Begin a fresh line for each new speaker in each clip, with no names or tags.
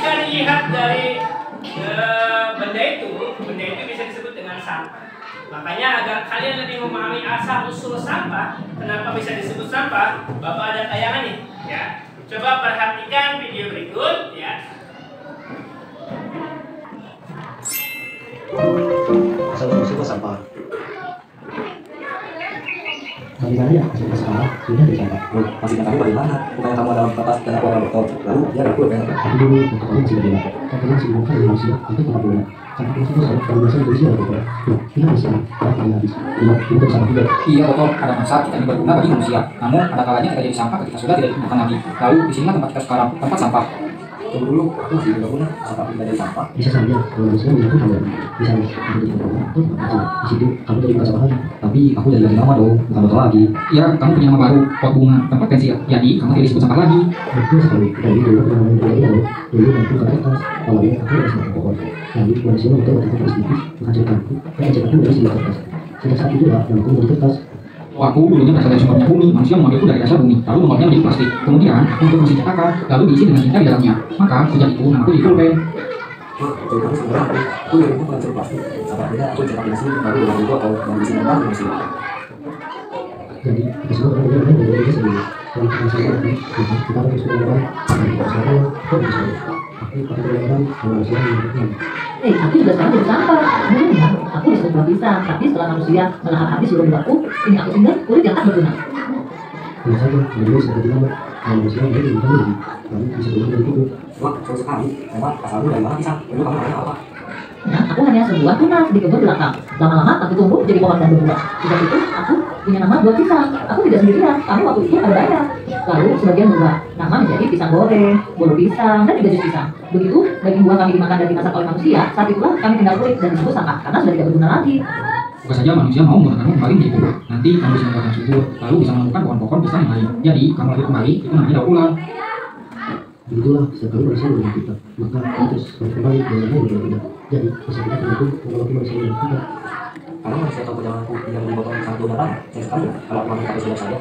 jika dilihat dari benda itu bisa disebut dengan sampah. Makanya agar kalian lebih memahami asal usul sampah, kenapa bisa disebut sampah, Bapak ada tayangan nih, ya. Coba perhatikan video berikut, ya.
Asal usul sampah. Bagaimana ya asal usul sampah? Sudah dicatat.
Loh, masih tahu bagaimana? Bukannya kamu dalam kertas dan aku ada dokter. Lalu dia aku kan?
Tapi dulu untuk kalian sudah bilang, kalian sebelum kalian manusia itu pernah bilang. Sampah usul sampah kalau biasa berisi ada dokter. Loh, ini harus kalian habis. Untuk sampah juga.
Iya betul, ada masa kita ini berguna bagi manusia. Namun ada kalanya kita jadi sampah ketika sudah tidak digunakan lagi. Lalu di sini tempat kita sekarang, tempat sampah.
Tunggu dulu, aku masih berguna. Sampah tidak jadi sampah.
Bisa saja kalau manusia itu hal bisa menjadi berguna. Di situ kamu jadi bukan sampah lagi. Tapi aku jadi lagi nama dong, bukan botol lagi.
Iya, kamu punya nama baru, pot bunga, tempat pensil. Jadi kamu tidak disebut sampah lagi.
Betul sekali. Dari dulu yang dulu itu ke kertas. Awalnya aku ada sama pohon. Lalu manusia betul betul kertas tipis, menghasilkanku dan ajakanku dari sini kertas. Sejak saat itulah yang aku menjadi kertas.
Aku dulunya berasal dari sumbernya bumi, manusia mengambilku dari dasar bumi, lalu membuatnya menjadi plastik. Kemudian aku untuk mesin cetakan, lalu diisi dengan tinta di dalamnya. Maka sejak itu namaku jadi pulpen.
Jadi kamu sebenarnya aku yang itu penghasil plastik. Sampah tidak aku cetak di sini, baru dengan itu atau yang di sini kan di sini.
Jadi kita semua orang benar-benar dari diri sendiri. Kalau kita sadar kita harus melakukan dan kita sadar kok bisa. Aku pada benar-benar manusia yang berguna.
Aku juga sekarang jadi sampah. Aku disebut buah pisang, tapi setelah manusia melahap habis seluruh buahku, ini aku tinggal kulit yang tak berguna.
Tentu saja, beliau seperti nama manusia yang lebih berguna lagi. Lalu bisa berguna dari itu.
Wah, seru sekali. Memang asalmu dari mana pisang? Dulu kamu namanya apa?
Nah, aku hanya sebuah tunas di kebun belakang. Lama-lama aku tumbuh jadi pohon dan berbuah. Sejak itu, aku punya nama buah pisang. Aku tidak sendirian, kami waktu itu ada banyak. Lalu sebagian berubah, nama menjadi pisang goreng, bolu pisang, dan juga jus pisang. Begitu, daging buah kami dimakan dan dimasak oleh manusia, saat itulah kami tinggal kulit dan disebut sampah karena sudah tidak berguna lagi.
Bukan saja manusia mau menggunakanmu kembali menjadi pupuk. Nanti kamu bisa membuatkan subur, lalu bisa menemukan pohon-pohon pisang yang lain. Jadi, kamu lahir kembali, itu namanya daur ulang.
Begitulah, setiap kali manusia menjadi kita, maka kita terus kembali dengan berbeda. Jadi, masa kita tergantung mengalami manusia yang kita.
Karena manusia tahu perjalananku yang di botol sangat datang. Saya sekali kalau aku mereka sudah saja.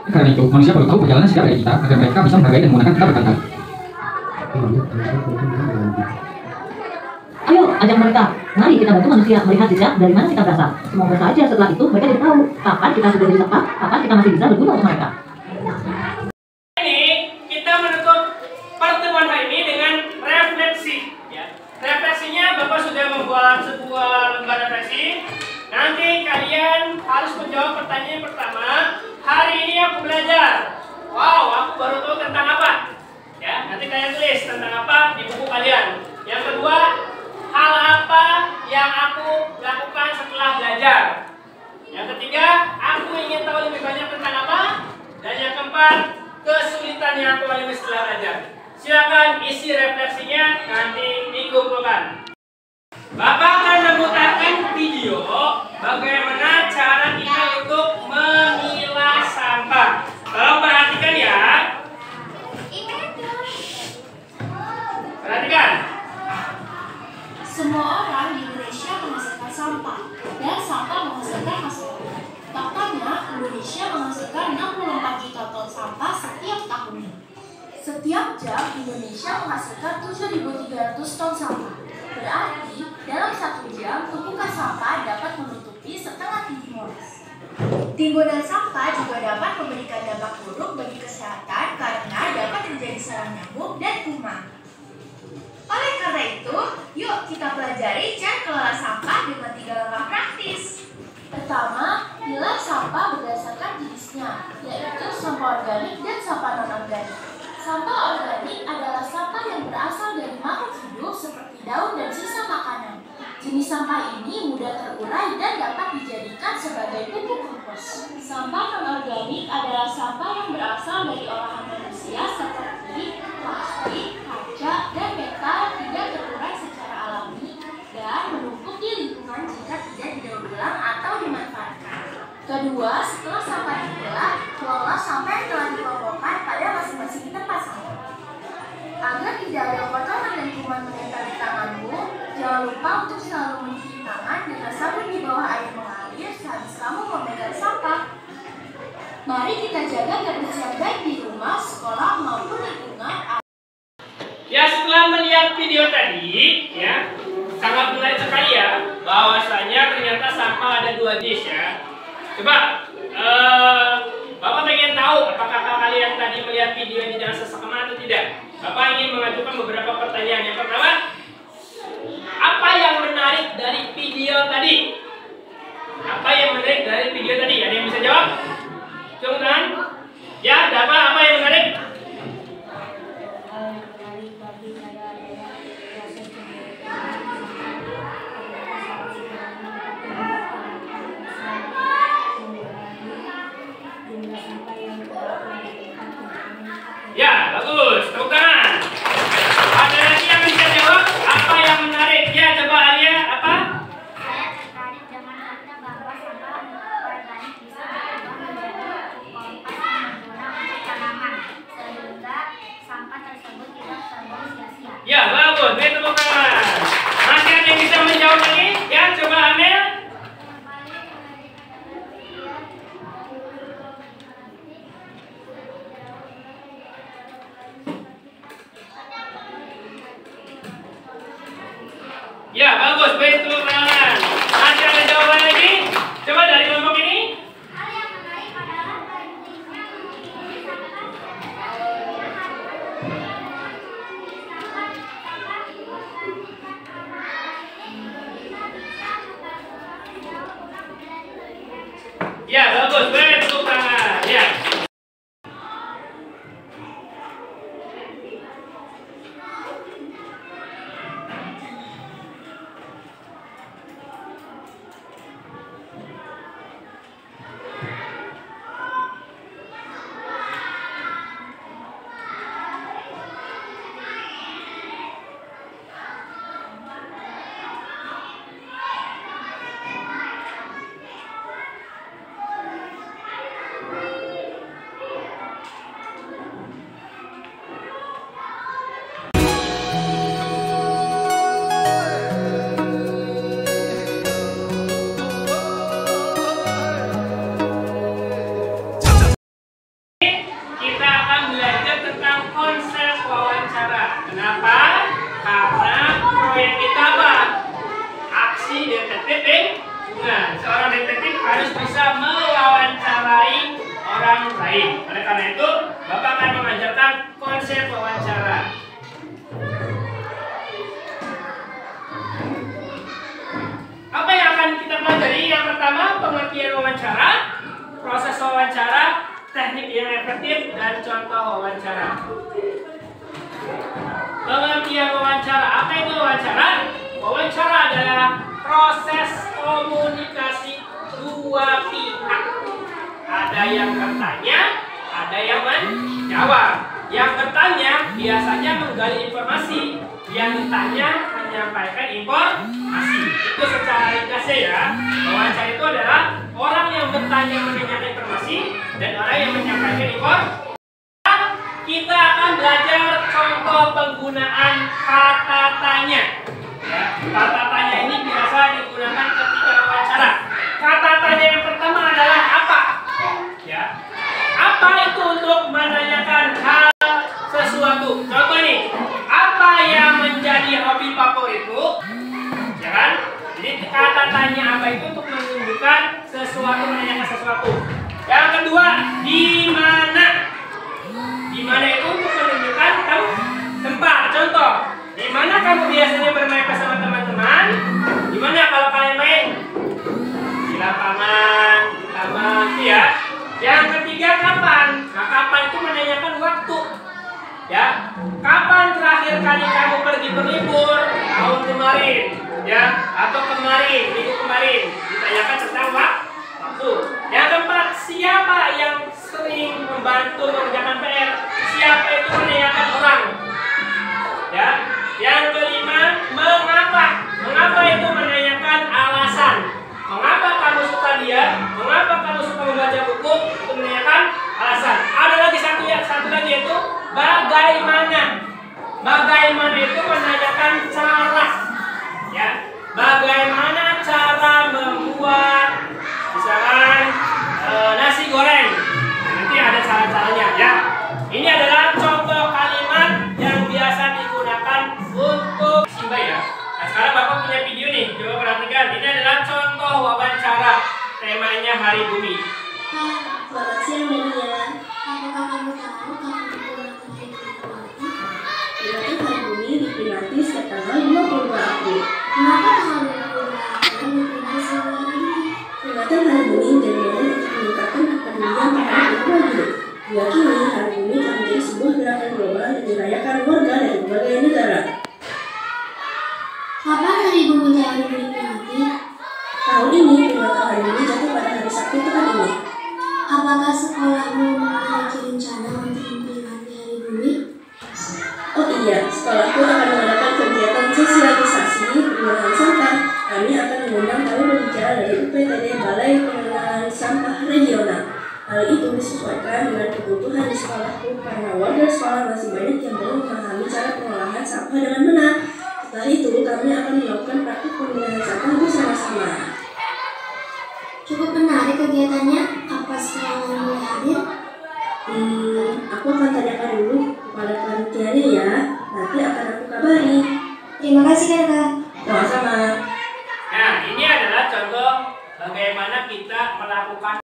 Karena itu, manusia perlu tahu perjalanan sejarah dari kita agar mereka bisa menghargai dan menggunakan kita berkali-kali.
Ayo, ajak mereka. Mari kita bantu manusia melihat jejak dari mana kita berasal. Semoga saja setelah itu mereka jadi tahu kapan kita sudah jadi sampah, kapan kita masih bisa berguna untuk mereka.
Ini kita menutup pertemuan hari ini dengan refleksi. Ya. Refleksinya Bapak sudah membuat sebuah lembar refleksi. Nanti kalian harus menjawab pertanyaan pertama. Hari ini aku belajar. Wow, aku baru tahu tentang apa. Ya, nanti kalian tulis tentang apa di buku kalian. Yang kedua, hal apa yang aku lakukan setelah belajar. Yang ketiga, aku ingin tahu lebih banyak tentang apa. Dan yang keempat, kesulitan yang aku alami setelah belajar. Silakan isi refleksinya nanti dikumpulkan. Bapak akan memutarkan video bagaimana cara kita untuk memilah sampah. Tolong perhatikan ya. Perhatikan.
Semua orang di Indonesia menghasilkan sampah dan sampah menghasilkan hasil. Faktanya, Indonesia menghasilkan 64 juta ton sampah setiap tahunnya. Setiap jam, Indonesia menghasilkan 7.300 ton sampah. Berarti, dalam 1 jam, tumpukan sampah dapat menutupi setengah tinggi Monas. Timbunan sampah juga dapat memberikan dampak buruk bagi kesehatan karena dapat terjadi sarang nyamuk dan kuman. Oleh karena itu, yuk kita pelajari cara kelola sampah dengan 3 langkah praktis. Pertama, pilah sampah berdasarkan jenisnya, yaitu sampah organik dan sampah non-organik. Sampah organik adalah sampah yang berasal dari makhluk hidup seperti daun dan sisa makanan. Jenis sampah ini mudah terurai dan dapat dijadikan sebagai pupuk kompos. Sampah non-organik adalah sampah yang berasal dari olahan manusia seperti plastik, kaca, dan metal tidak terurai secara alami dan menumpuk di lingkungan jika tidak didaur ulang atau dimanfaatkan. Kedua, setelah sampah dipilah, kelola sampah yang telah dikelompokkan pada masing-masing tempat sampah. Agar tidak ada kotoran dan kuman menempel di tanganmu, jangan lupa untuk selalu mencuci tangan dengan sabun di bawah air mengalir sehabis kamu memegang sampah. Mari kita jaga kebersihan baik di rumah, sekolah maupun lingkungan.
Ya, setelah setelah melihat video tadi, ya, sangat menarik sekali ya, bahwasanya ternyata sampah ada 2 jenis ya. Coba, Bapak pengen tahu apakah kalian tadi melihat video ini dengan seksama atau tidak? Bapak ingin mengajukan beberapa pertanyaan. Yang pertama, apa yang menarik dari video tadi? Apa yang menarik dari video tadi? Ada yang bisa jawab? Coba tangan. Ya, apa yang menarik? Ya, bagus. Tepuk tangan. Ada lagi yang bisa jawab? Apa yang menarik? Ya, coba Alia. Apa?
Saya tertarik dengan fakta bahwa sampah organik bisa diubah menjadi pupuk kompost yang berguna untuk tanaman, sehingga sampah tersebut tidak terbuang sia-sia.
Ya, bagus. Beri tepuk tangan. Masih ada yang bisa menjawab lagi? Ya, coba Amel. Ya, bagus. Beri tepuk tangan. Masih ada jawaban lagi? Coba dari kelompok ini.
Hal yang menarik adalah pentingnya memilih
Ya, bagus. Beri tepuk tangan. Ya. Kita akan belajar tentang konsep wawancara. Kenapa? Karena proyek kita apa? Aksi detektif lingkungan. Seorang detektif harus bisa mewawancarai orang lain. Oleh karena itu, Bapak akan mengajarkan konsep wawancara. Apa yang akan kita pelajari? Yang pertama, pengertian wawancara, proses wawancara, teknik yang efektif, dan contoh wawancara. Pengertian wawancara. Apa itu wawancara? Wawancara adalah proses komunikasi dua pihak. Ada yang bertanya, ada yang menjawab. Yang bertanya biasanya menggali informasi, yang ditanya menyampaikan informasi. Itu secara ringkasnya ya. Wawancara itu adalah orang yang bertanya menanyakan informasi dan orang yang menyampaikan informasi. Kita akan belajar contoh penggunaan kata tanya. Ya, kata tanya ini biasa digunakan ketika wawancara. Kata tanya yang pertama adalah apa? Ya, apa itu untuk menanyakan hal sesuatu. Contoh ini, apa yang menjadi hobi favoritmu? Ya kan? Jadi kata tanya apa itu untuk menunjukkan sesuatu, menanyakan sesuatu. Yang kedua, di mana? Di mana itu untuk menunjukkan tempat. Contoh, di mana kamu biasanya bermain bersama teman-teman? Di mana kalau kalian main? Di lapangan, di taman, ya. Yang ketiga, kapan? Nah, kapan itu menanyakan waktu. Ya, kapan terakhir kali kamu pergi berlibur? Tahun kemarin, ya, atau kemarin, minggu kemarin. Ditanyakan tentang waktu. Yang keempat, siapa yang sering membantu mengerjakan PR? Siapa itu menanyakan orang. Ya. Yang kelima, mengapa? Mengapa itu menanyakan alasan. Mengapa kamu suka dia? Mengapa kamu suka membaca buku? Itu menanyakan alasan. Ada lagi satu lagi yaitu bagaimana. Bagaimana itu menanyakan cara. Ya. Bagaimana cara membuat misalkan nasi goreng. Nanti ada cara-caranya ya. Ini adalah contoh kalimat yang biasa digunakan
mengingat hari Bumi Peringati? Tahun ini peringatan hari Bumi jatuh pada hari Sabtu pekan ini. Apakah sekolahmu memiliki rencana untuk memperingati hari Bumi? Oh iya, sekolahku akan mengadakan kegiatan sosialisasi pengolahan sampah. Kami akan mengundang tamu berbicara dari UPTD Balai Pengelolaan Sampah Regional. Hal itu disesuaikan dengan kebutuhan di sekolahku karena warga sekolah masih banyak yang belum memahami cara pengolahan sampah dengan benar. Setelah itu, kami akan melakukan praktik pemilahan sampah bersama-sama. Cukup menarik kegiatannya. Apa sekolahnya mulai hadir? Aku akan tanyakan dulu kepada panitianya ya. Nanti akan aku kabari. Terima kasih kakak. Sama-sama.
Nah, ini adalah contoh bagaimana kita melakukan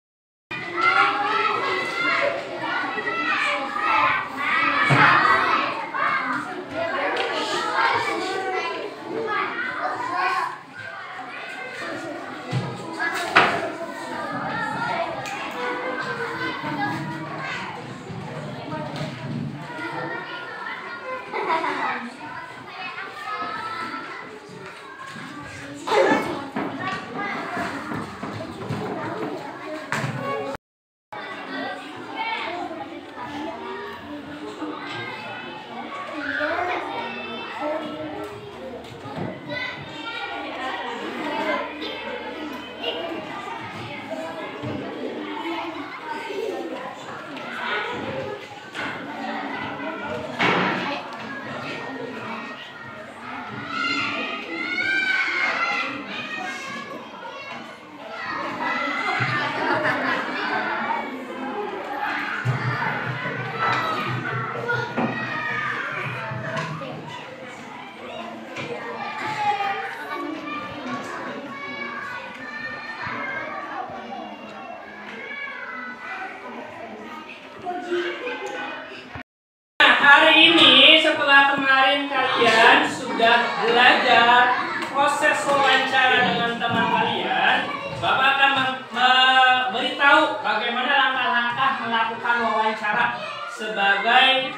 hari ini setelah kemarin kalian sudah belajar proses wawancara dengan teman kalian, Bapak akan memberitahu bagaimana langkah-langkah melakukan wawancara sebagai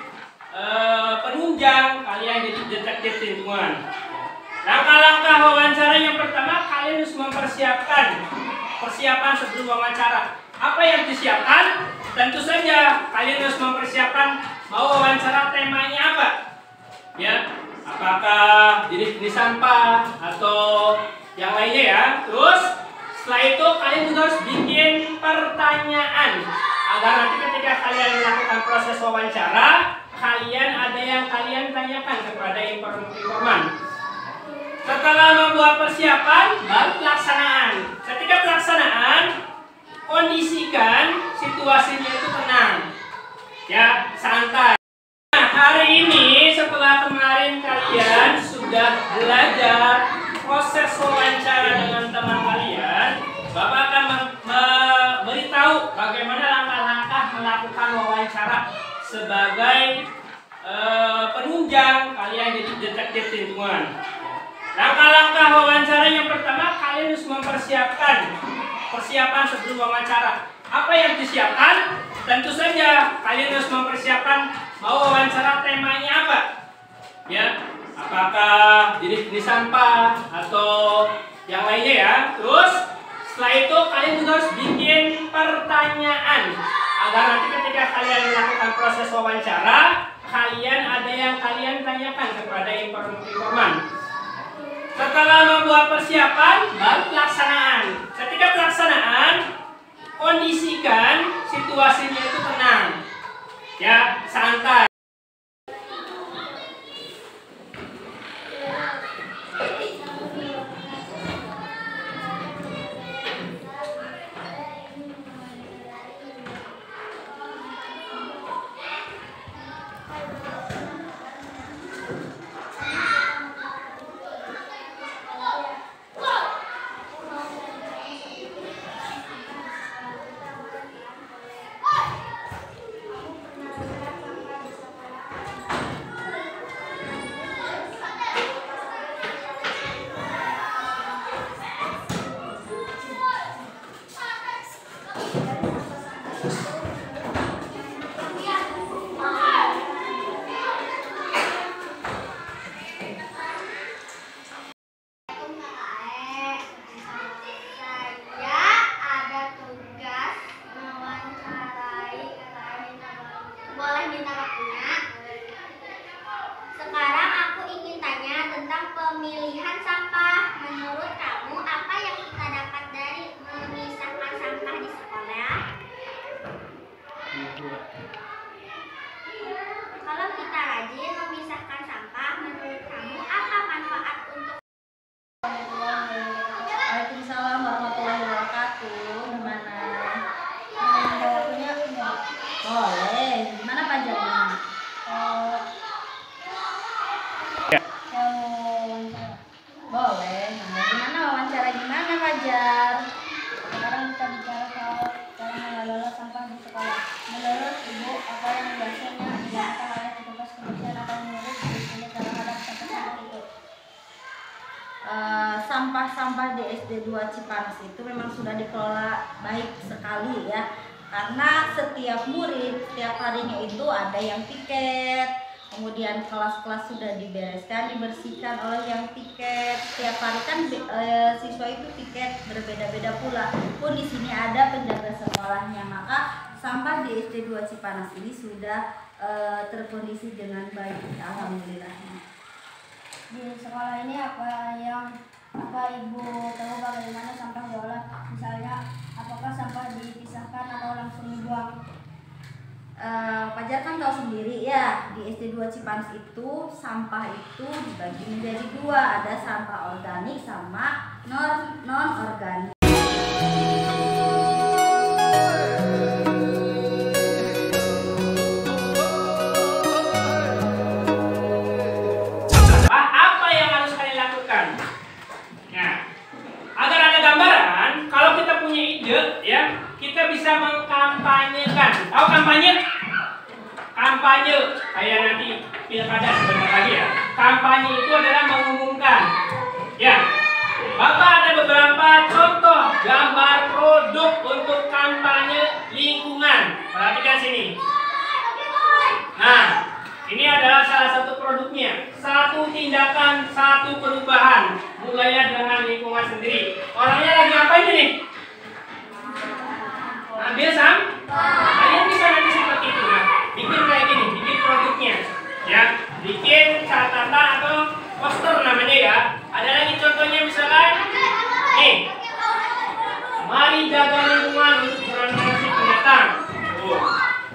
penunjang kalian jadi detektif lingkungan. Langkah-langkah wawancara yang pertama, kalian harus mempersiapkan persiapan sebelum wawancara. Apa yang disiapkan? Tentu saja kalian harus mempersiapkan mau wawancara temanya apa, ya, apakah jenis sampah atau yang lainnya ya. Terus setelah itu kalian juga harus bikin pertanyaan agar nanti ketika kalian melakukan proses wawancara, kalian ada yang kalian tanyakan kepada informan. Setelah membuat persiapan, baru pelaksanaan. Ketika pelaksanaan, kondisikan situasinya itu tenang, ya, santai. Nah, hari ini setelah kemarin kalian sudah belajar proses wawancara dengan teman kalian, Bapak akan memberitahu bagaimana langkah-langkah melakukan wawancara sebagai penunjang kalian jadi detektif lingkungan. Langkah-langkah wawancara yang pertama, kalian harus mempersiapkan persiapan sebelum wawancara. Apa yang disiapkan? Tentu saja kalian harus mempersiapkan mau wawancara temanya apa, ya, apakah jenis sampah atau yang lainnya ya. Terus setelah itu kalian juga harus bikin pertanyaan agar nanti ketika kalian melakukan proses wawancara, kalian ada yang kalian tanyakan kepada informan. Setelah membuat persiapan, baru pelaksanaan. Ketika pelaksanaan, kondisikan situasinya itu tenang, ya, santai.
sampah-sampah di SD 2 Cipanas itu memang sudah dikelola baik sekali ya. Karena setiap murid, setiap harinya itu ada yang piket, kemudian kelas-kelas sudah dibereskan, dibersihkan oleh yang piket. Setiap hari kan siswa itu piket berbeda-beda pula. Pun di sini ada penjaga sekolahnya, maka sampah di SD 2 Cipanas ini sudah terkondisi dengan baik, alhamdulillah.
Di sekolah ini apa Ibu tahu bagaimana sampah diolah? Misalnya, apakah sampah dipisahkan atau langsung dibuang?
Fajar kan tahu sendiri ya, di SD 2 Cipanas itu sampah itu dibagi menjadi dua, ada sampah organik sama non organik.
Kita bisa mengkampanyekan. Tahu kampanye? Kampanye kayak nanti pilkada sebentar lagi ya. Kampanye itu adalah mengumumkan. Ya, Bapak ada beberapa contoh gambar produk untuk kampanye lingkungan. Perhatikan sini. Nah, ini adalah salah satu produknya. Satu tindakan, satu perubahan. Mulailah dengan lingkungan sendiri. Orangnya lagi ngapain nih? Ambil kalian bisa nanti seperti itu ya. Bikin kayak gini, bikin produknya ya, bikin catatan atau poster namanya ya. Ada lagi contohnya misalkan nih, mari jaga lingkungan untuk generasi pendatang.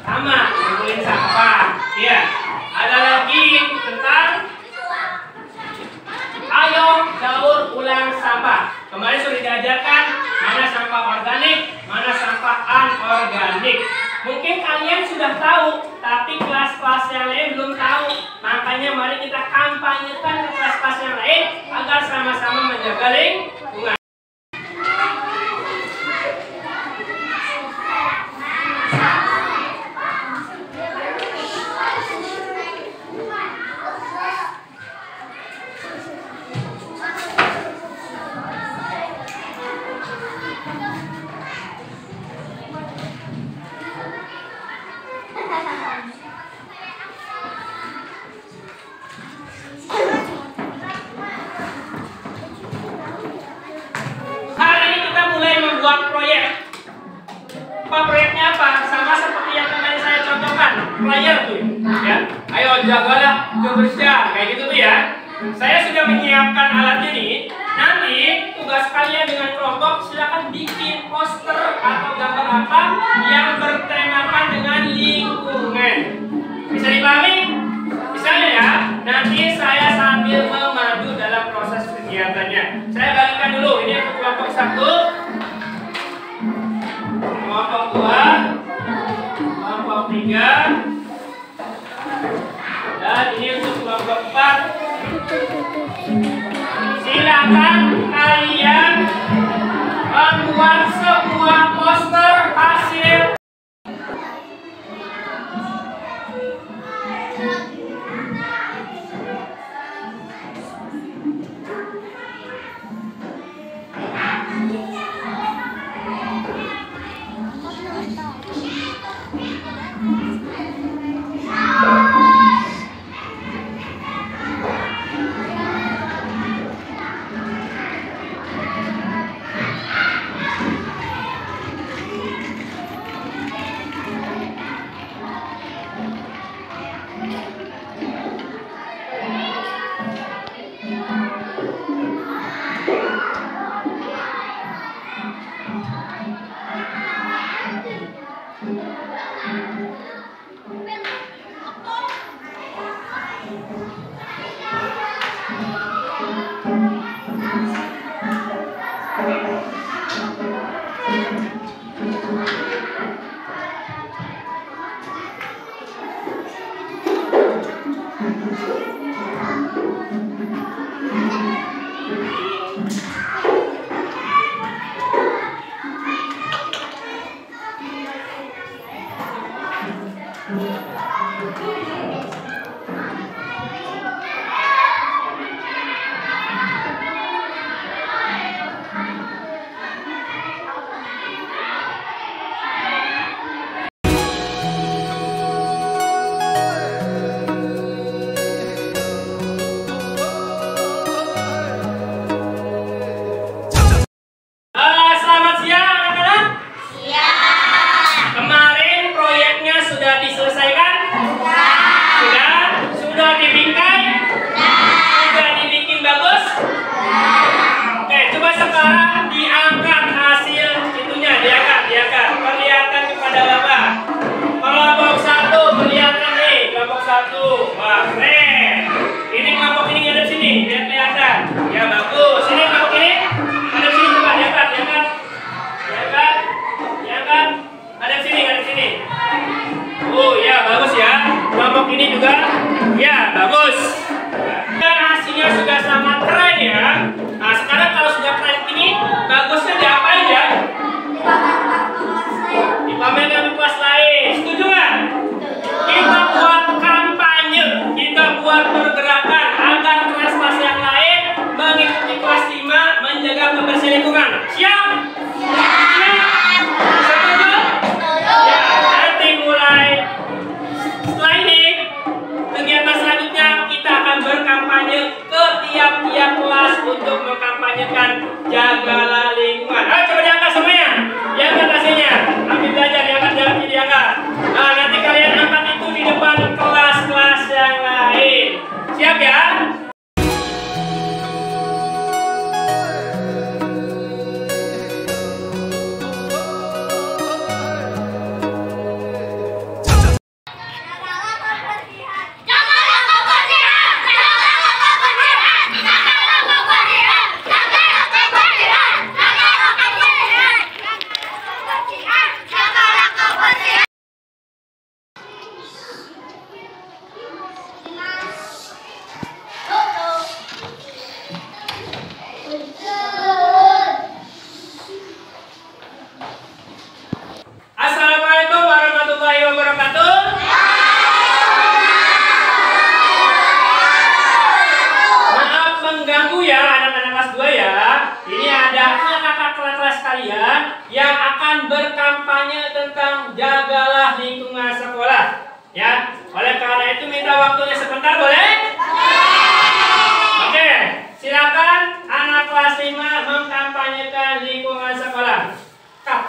Sama, ngumpulin sampah ya. Ada lagi tentang ayo daur ulang sampah. Kemarin sudah diajarkan mana sampah organik, mana sampah anorganik. Mungkin kalian sudah tahu, tapi kelas-kelas yang lain belum tahu. Makanya mari kita kampanyekan ke kelas-kelas yang lain agar sama-sama menjaga lingkungan. Proyeknya apa? Sama seperti yang kemarin saya contohkan, flyer tuh ya. Ayo jagalah kebersihan kayak gitu tuh ya. Saya sudah menyiapkan alat ini. Nanti tugas kalian dengan kelompok silakan bikin poster atau gambar apa yang bertemakan dengan lingkungan. Bisa dipahami? Misalnya ya, nanti saya sambil memandu dalam proses kegiatannya. Saya bagikan dulu ini untuk kelompok 1. Kelompok 2, kelompok 3, dan ini untuk kelompok 4. Silakan kalian membuat semua poster hasil. untuk mengkampanyekan jagalah lingkungan. Ayo coba diangkat semuanya. Diangkat tasnya. Ambil belajar, diangkat jalannya diangkat. Nah, nanti kalian angkat itu di depan kelas-kelas yang lain. Siap ya? Assalamualaikum warahmatullahi wabarakatuh. Maaf mengganggu ya anak-anak kelas 2 ya. Ini ada kakak kelas kalian yang akan berkampanye tentang jagalah lingkungan sekolah. Ya, oleh karena itu minta waktunya sebentar boleh? Oke, silakan anak kelas 5 mengkampanyekan lingkungan sekolah. Kak.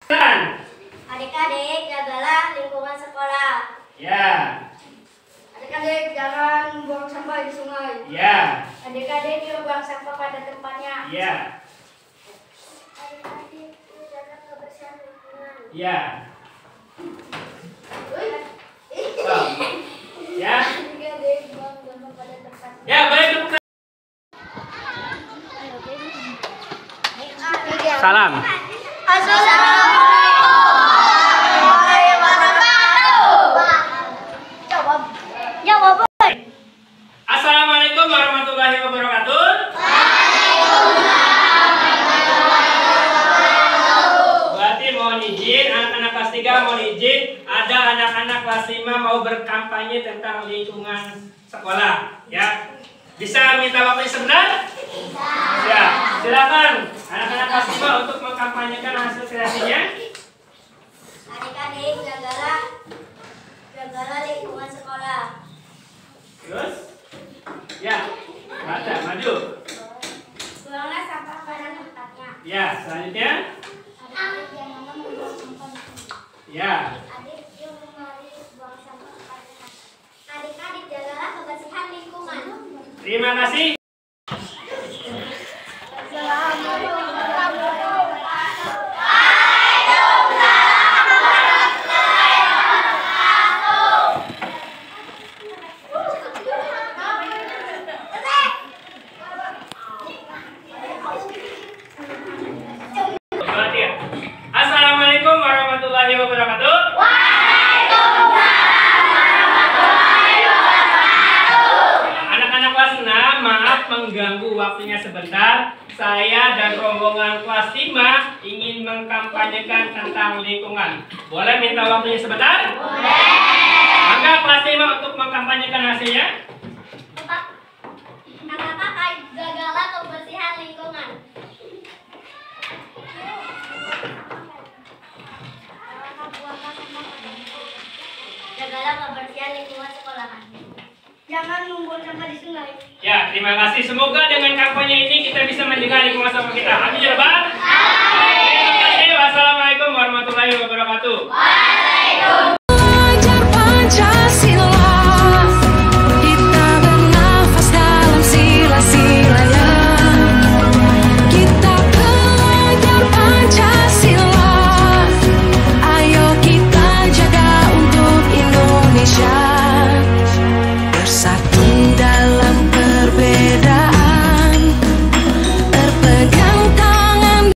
Dan
Adik-adik, jagalah lingkungan sekolah.
ya,
Adik-adik, jangan buang sampah di sungai.
ya,
Adik-adik, yuk buang sampah pada tempatnya.
ya,
Adik-adik, jaga kebersihan lingkungan.
ya. Oh, ya,
Adik-adik, buang sampah pada tempatnya.
ya baik tepuk tangan. Salam.
Assalamualaikum warahmatullahi wabarakatuh. Jawab.
Assalamualaikum warahmatullahi wabarakatuh. Berarti mohon izin, anak-anak kelas 3 mohon izin, ada anak-anak kelas 5 mau berkampanye tentang lingkungan sekolah, ya. Bisa minta waktunya sebentar? Ya, silakan anak-anak kelas 5 untuk mengkampanyekan hasil kreasinya.
Adik-adik, jagalah lingkungan sekolah.
Terus? Ya, baca, maju.
Buanglah sampah pada tempatnya.
Ya, selanjutnya.
Adik-adik, jangan membuang sampah di sungai.
Ya,
Adik, yuk mari buang sampah pada tempatnya. Adik-adik, jagalah kebersihan lingkungan.
terima kasih.
Assalamualaikum warahmatullahi wabarakatuh.
Assalamualaikum warahmatullahi wabarakatuh. Anak-anak kelas 6, maaf mengganggu waktunya sebentar. Saya dan rombongan kelas 5 ingin mengkampanyekan tentang lingkungan. Boleh minta waktunya sebentar? Boleh. Maka kelas 5 untuk mengkampanyekan hasilnya.
Kakak-kakak, jagalah kebersihan lingkungan. Jagalah kebersihan lingkungan sekolah. Jangan membuang sampah di sungai.
Ya, terima kasih. Semoga dengan kampanye ini kita bisa menjaga lingkungan sekolah kita. Amin ya Rabbal. Terima kasih. Wassalamualaikum warahmatullahi wabarakatuh.
Waalaikumsalam.